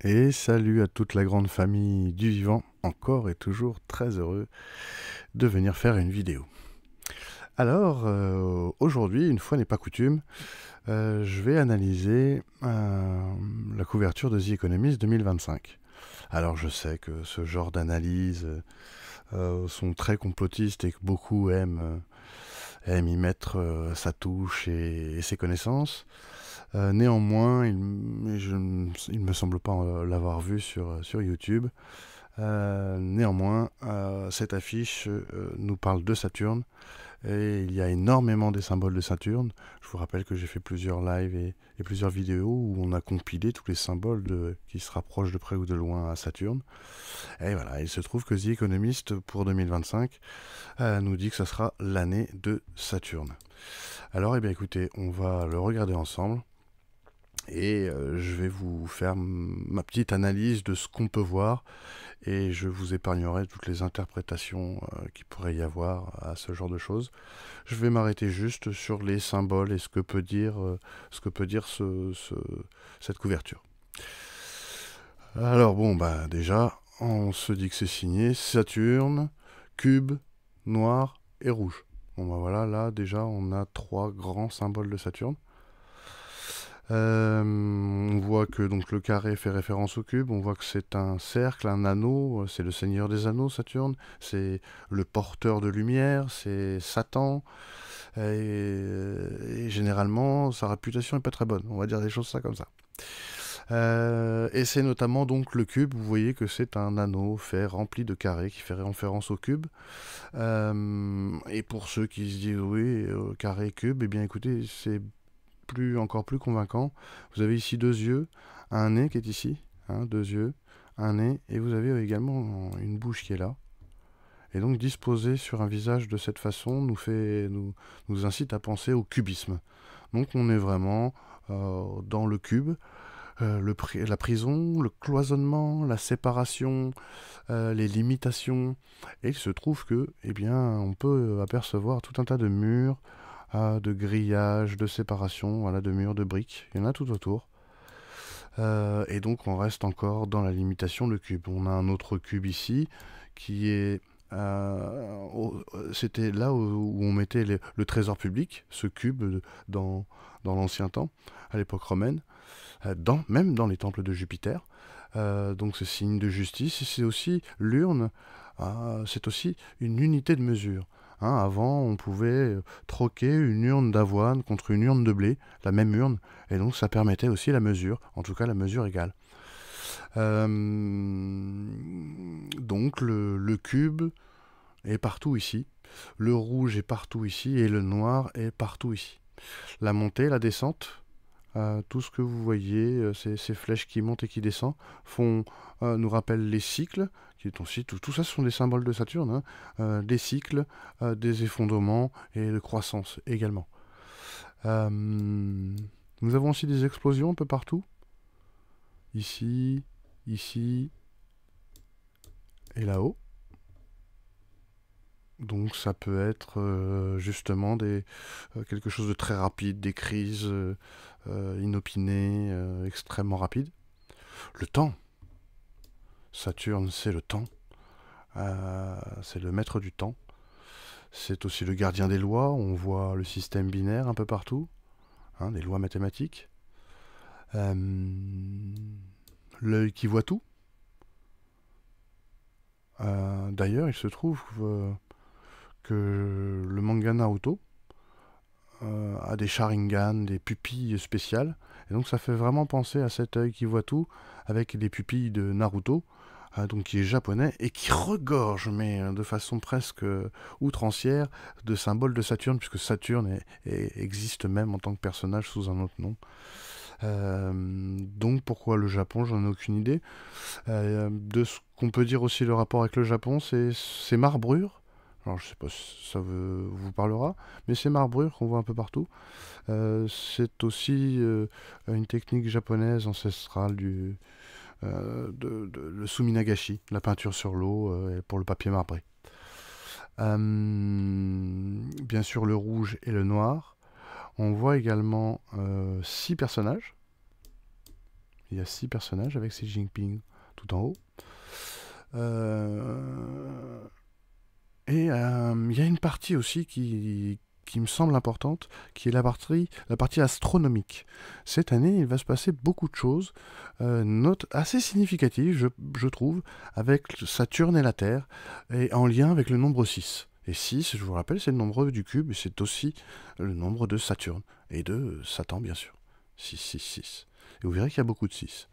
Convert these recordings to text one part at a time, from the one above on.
Et salut à toute la grande famille du vivant, encore et toujours très heureux de venir faire une vidéo. Alors, aujourd'hui, une fois n'est pas coutume, je vais analyser la couverture de The Economist 2025. Alors je sais que ce genre d'analyse sont très complotistes et que beaucoup aiment y mettre sa touche et ses connaissances. Néanmoins, il me semble pas l'avoir vu sur YouTube. Néanmoins, cette affiche nous parle de Saturne et il y a énormément des symboles de Saturne. Je vous rappelle que j'ai fait plusieurs lives et plusieurs vidéos où on a compilé tous les symboles qui se rapprochent de près ou de loin à Saturne. Et voilà, il se trouve que The Economist pour 2025 nous dit que ça sera l'année de Saturne. Alors, eh bien, écoutez, on va le regarder ensemble. Et je vais vous faire ma petite analyse de ce qu'on peut voir et je vous épargnerai toutes les interprétations qu'il pourrait y avoir à ce genre de choses. Je vais m'arrêter juste sur les symboles et ce que peut dire cette couverture. Alors bon, bah déjà, on se dit que c'est signé Saturne, cube, noir et rouge. Bon bah voilà, là déjà on a trois grands symboles de Saturne. On voit que donc le carré fait référence au cube, on voit que c'est un cercle, un anneau, c'est le seigneur des anneaux, Saturne, c'est le porteur de lumière, c'est Satan, et généralement sa réputation est pas très bonne, on va dire des choses ça comme ça. Et c'est notamment donc le cube, vous voyez que c'est un anneau fait rempli de carrés qui fait référence au cube. Et pour ceux qui se disent oui, carré, cube, eh bien écoutez, c'est encore plus convaincant. Vous avez ici deux yeux, un nez qui est ici, hein, deux yeux, un nez, et vous avez également une bouche qui est là. Et donc disposer sur un visage de cette façon nous incite à penser au cubisme. Donc on est vraiment dans le cube, la prison, le cloisonnement, la séparation, les limitations. Et il se trouve que, eh bien, on peut apercevoir tout un tas de murs, de grillages, de séparation, voilà, de murs, de briques. Il y en a tout autour. Et donc on reste encore dans la limitation de cube. On a un autre cube ici qui est c'était là où on mettait le trésor public, ce cube dans l'ancien temps, à l'époque romaine, même dans les temples de Jupiter. Donc c'est signe de justice et c'est aussi l'urne, c'est aussi une unité de mesure. Hein, avant, on pouvait troquer une urne d'avoine contre une urne de blé, la même urne, et donc ça permettait aussi la mesure, en tout cas la mesure égale. Euh, donc le cube est partout ici, le rouge est partout ici, et le noir est partout ici. La montée, la descente, tout ce que vous voyez, ces flèches qui montent et qui descendent, nous rappellent les cycles, qui est aussi, tout ça ce sont des symboles de Saturne, hein, des cycles, des effondrements et de croissance également. Nous avons aussi des explosions un peu partout, ici, ici et là-haut. Donc ça peut être justement quelque chose de très rapide, des crises inopinées, extrêmement rapides. Le temps, Saturne, c'est le temps. C'est le maître du temps. C'est aussi le gardien des lois. On voit le système binaire un peu partout, hein, des lois mathématiques. Euh, L'œil qui voit tout. D'ailleurs, il se trouve que le manga Naruto a des Sharingan, des pupilles spéciales. Et donc ça fait vraiment penser à cet œil qui voit tout, avec les pupilles de Naruto, donc qui est japonais et qui regorge, mais de façon presque outrancière, de symboles de Saturne, puisque Saturne existe même en tant que personnage sous un autre nom. Donc pourquoi le Japon, j'en ai aucune idée. De ce qu'on peut dire aussi le rapport avec le Japon, c'est ces marbrures. Alors je sais pas si ça vous parlera, mais ces marbrures qu'on voit un peu partout, c'est aussi une technique japonaise ancestrale le suminagashi, la peinture sur l'eau pour le papier marbré. Bien sûr le rouge et le noir. On voit également 6 personnages. Il y a 6 personnages avec Xi Jinping tout en haut. Et il y a une partie aussi qui me semble importante, qui est la partie astronomique. Cette année, il va se passer beaucoup de choses, assez significatives, je trouve, avec Saturne et la Terre, et en lien avec le nombre 6. Et 6, je vous rappelle, c'est le nombre du cube, et c'est aussi le nombre de Saturne, et de Satan, bien sûr. 6, 6, 6. Et vous verrez qu'il y a beaucoup de 6.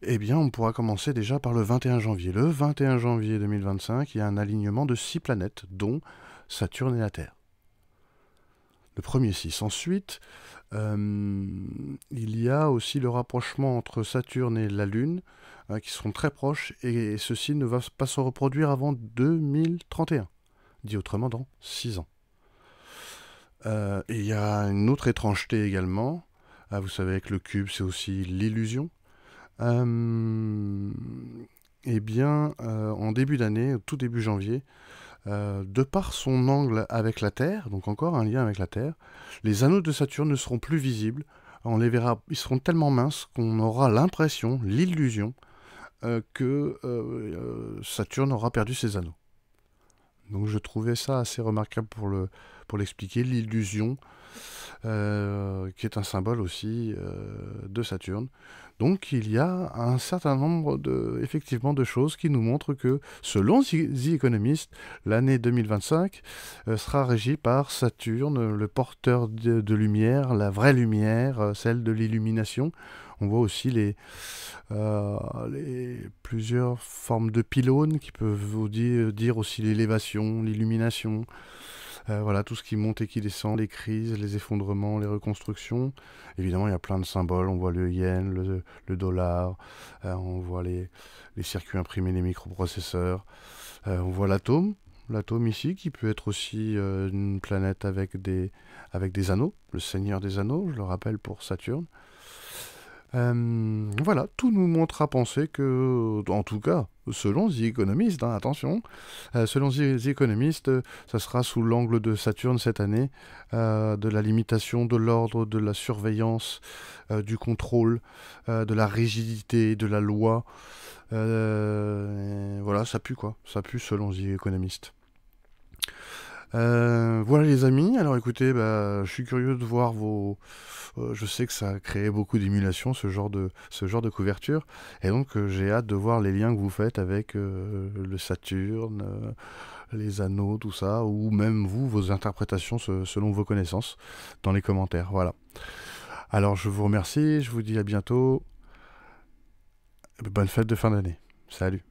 Eh bien, on pourra commencer déjà par le 21 janvier. Le 21 janvier 2025, il y a un alignement de 6 planètes, dont Saturne et la Terre. Le premier 6. Ensuite, il y a aussi le rapprochement entre Saturne et la Lune, qui seront très proches, et ceci ne va pas se reproduire avant 2031, dit autrement dans 6 ans. Et il y a une autre étrangeté également. Vous savez que le cube, c'est aussi l'illusion. Eh bien, en début d'année, au tout début janvier, de par son angle avec la Terre, donc encore un lien avec la Terre, les anneaux de Saturne ne seront plus visibles. On les verra, ils seront tellement minces qu'on aura l'impression, l'illusion, que Saturne aura perdu ses anneaux. Donc je trouvais ça assez remarquable pour l'expliquer, l'illusion, qui est un symbole aussi de Saturne. Donc il y a un certain nombre effectivement de choses qui nous montrent que, selon The Economist, l'année 2025 sera régie par Saturne, le porteur de lumière, la vraie lumière, celle de l'illumination. On voit aussi les plusieurs formes de pylônes qui peuvent vous dire aussi l'élévation, l'illumination. Voilà, tout ce qui monte et qui descend, les crises, les effondrements, les reconstructions. Évidemment, il y a plein de symboles. On voit le yen, le dollar, on voit les circuits imprimés, les microprocesseurs. On voit l'atome ici, qui peut être aussi une planète avec des anneaux, le Seigneur des Anneaux, je le rappelle pour Saturne. Voilà, tout nous montre à penser que, en tout cas, selon The Economist, attention, selon The Economist, ça sera sous l'angle de Saturne cette année, de la limitation, de l'ordre, de la surveillance, du contrôle, de la rigidité, de la loi. Voilà, ça pue quoi, ça pue selon The Economist. Voilà les amis, alors écoutez, je suis curieux de voir vos... je sais que ça a créé beaucoup d'émulation, ce genre de couverture, et donc j'ai hâte de voir les liens que vous faites avec le Saturne, les anneaux, tout ça, ou même vous, vos interprétations selon vos connaissances, dans les commentaires, voilà. Alors je vous remercie, je vous dis à bientôt, bonne fête de fin d'année, salut.